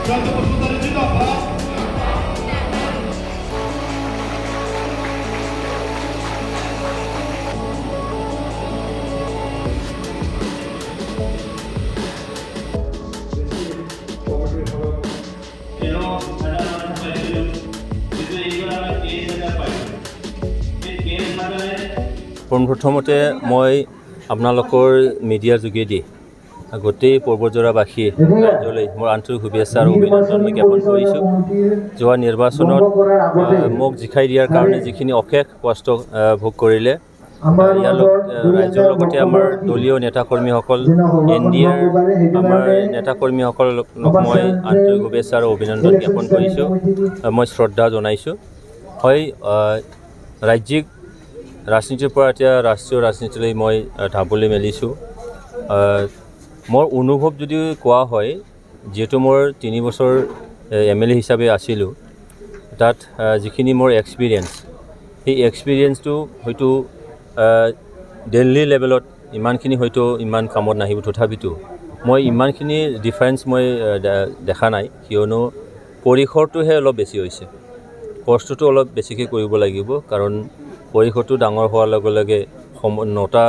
পোনপ্ৰথমতে মই আপোনালোকৰ মিডিয়াৰ যোগেদি গোটেই পৰ্বতজোৰাবাসী ৰাজ্যলৈ মোৰ আন্তৰিক শুভেচ্ছা আৰু অভিনন্দন জ্ঞাপন কৰিছোঁ। যোৱা নিৰ্বাচনত মোক জিকাই দিয়াৰ কাৰণে যিখিনি অশেষ কষ্ট ভোগ কৰিলে, ইয়াৰ ৰাইজৰ লগতে আমাৰ দলীয় নেতাকৰ্মীসকল, NDAৰ আমাৰ নেতাকৰ্মীসকলক মই আন্তৰিক শুভেচ্ছা আৰু অভিনন্দন জ্ঞাপন কৰিছোঁ, মই শ্ৰদ্ধা জনাইছোঁ। হয়, ৰাজ্যিক ৰাজনীতিৰ পৰা এতিয়া ৰাষ্ট্ৰীয় ৰাজনীতিলৈ মই ঢাপলি মেলিছোঁ। মোৰ অনুভৱ যদি কোৱা হয়, যিহেতু মোৰ 3 বছৰ MLA হিচাপে আছিলোঁ, তাত যিখিনি মোৰ এক্সপিৰিয়েঞ্চ, সেই এক্সপিৰিয়েঞ্চটো হয়তো দিল্লী লেভেলত ইমানখিনি হয়তো ইমান কামত নাহিব, তথাপিতো মই ইমানখিনি ডিফাৰেঞ্চ মই দেখা নাই, কিয়নো পৰিসৰটোহে অলপ বেছি হৈছে। কষ্টটো অলপ বেছিকৈ কৰিব লাগিব, কাৰণ পৰিসৰটো ডাঙৰ হোৱাৰ লগে লগে 9টা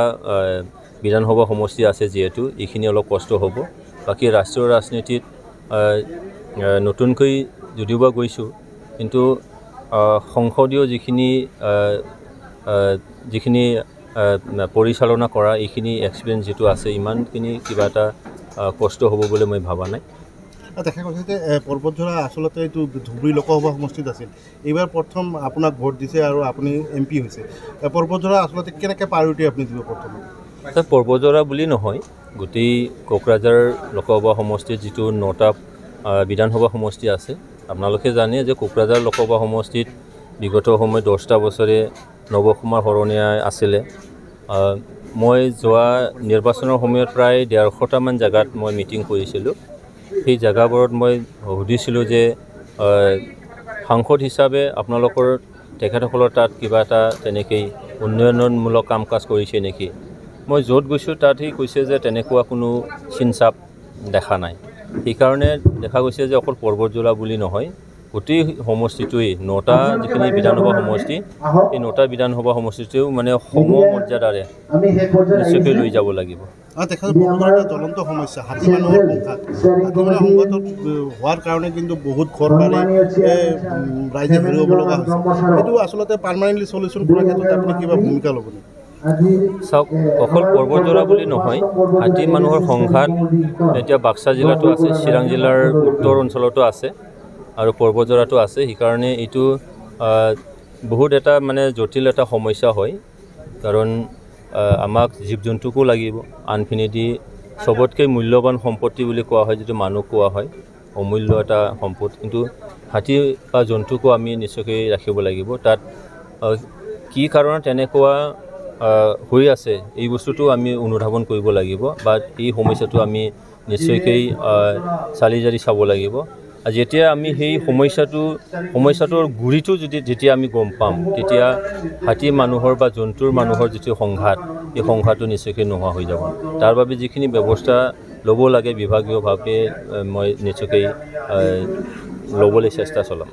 বিধানসভা সমষ্টি আছে, যিহেতু এইখিনি অলপ কষ্ট হ'ব। বাকী ৰাষ্ট্ৰীয় ৰাজনীতিত নতুনকৈ যদিওবা গৈছোঁ, কিন্তু সংসদীয় যিখিনি পৰিচালনা কৰা এইখিনি এক্সপিৰিয়েঞ্চ যিটো আছে, ইমানখিনি কিবা এটা কষ্ট হ'ব বুলি মই ভবা নাই। দেখা গৈছে যে পৰ্বতজোৰা আচলতে এইটো ধুবুৰী লোকসভা সমষ্টিত আছিল, এইবাৰ প্ৰথম আপোনাক ভোট দিছে আৰু আপুনি MP হৈছে। পৰ্বতজোৰা আচলতে কেনেকৈ প্ৰায়ৰিটি আপুনি দিব প্ৰথমে? পৰ্বতজোৰা বুলি নহয়, গোটেই কোকৰাঝাৰ লোকসভা সমষ্টিত যিটো 9টা বিধানসভা সমষ্টি আছে, আপোনালোকে জানে যে কোকৰাঝাৰ লোকসভা সমষ্টিত বিগত সময়ত 10টা বছৰে নৱ কুমাৰ শৰণীয়া আছিলে। মই যোৱা নিৰ্বাচনৰ সময়ত প্ৰায় 150টামান জেগাত মই মিটিং কৰিছিলোঁ। সেই জেগাবোৰত মই সুধিছিলোঁ যে সাংসদ হিচাপে আপোনালোকৰ তেখেতসকলৰ তাত কিবা এটা তেনেকৈ উন্নয়নমূলক কাম কাজ কৰিছে নেকি? মই য'ত গৈছোঁ তাত সি কৈছে যে তেনেকুৱা কোনো চিনচাপ দেখা নাই। সেইকাৰণে দেখা গৈছে যে অকল পৰ্বতজোৰা বুলি নহয়, গোটেই সমষ্টিটোৱেই 9টা যিখিনি বিধানসভা সমষ্টি, এই 9টা বিধানসভা সমষ্টিটোৱেও মানে সমমৰ্যাদাৰে নিশ্চয়কৈ লৈ যাব লাগিব। দেখা যায় এটা জ্বলন্ত সমস্যা, হাতী মানুহৰ সংখ্যা। হাতী মানুহৰ সংখ্যাটো হোৱাৰ কাৰণে কিন্তু বহুত ঘৰ বাৰী ৰাইজে হেৰুৱাব লগা হৈছে। এইটো আচলতে পাৰ্মানেণ্টলি চলিউশ্যন কৰাৰ ক্ষেত্ৰত আপুনি কিবা ভূমিকা ল'ব নেকি? চাওক, অকল পৰ্বতজোৰা বুলি নহয়, হাতী মানুহৰ সংঘাত এতিয়া বাক্সা জিলাতো আছে, চিৰাং জিলাৰ উত্তৰ অঞ্চলতো আছে আৰু পৰ্বতজোৰাতো আছে। সেইকাৰণে এইটো বহুত এটা মানে জটিল এটা সমস্যা হয়, কাৰণ আমাক জীৱ জন্তুকো লাগিব। আনফিনিটি চবতকৈ মূল্যৱান সম্পত্তি বুলি কোৱা হয়, যিটো মানুহ কোৱা হয়, অমূল্য এটা সম্পদ, কিন্তু হাতী বা জন্তুকো আমি নিশ্চয়কৈ ৰাখিব লাগিব। তাত কি কাৰণত তেনেকুৱা হৈ আছে, এই বস্তুটো আমি অনুধাৱন কৰিব লাগিব, বা এই সমস্যাটো আমি নিশ্চয়কৈ চালি জাৰি চাব লাগিব। আৰু যেতিয়া আমি সেই সমস্যাটোৰ গুৰিটো যেতিয়া আমি গম পাম, তেতিয়া হাতী মানুহৰ বা জন্তুৰ মানুহৰ যিটো সংঘাত, এই সংঘাতটো নিশ্চয়কৈ নোহোৱা হৈ যাব। তাৰ বাবে যিখিনি ব্যৱস্থা ল'ব লাগে বিভাগীয়ভাৱে, মই নিশ্চয়কৈ ল'বলৈ চেষ্টা চলাম।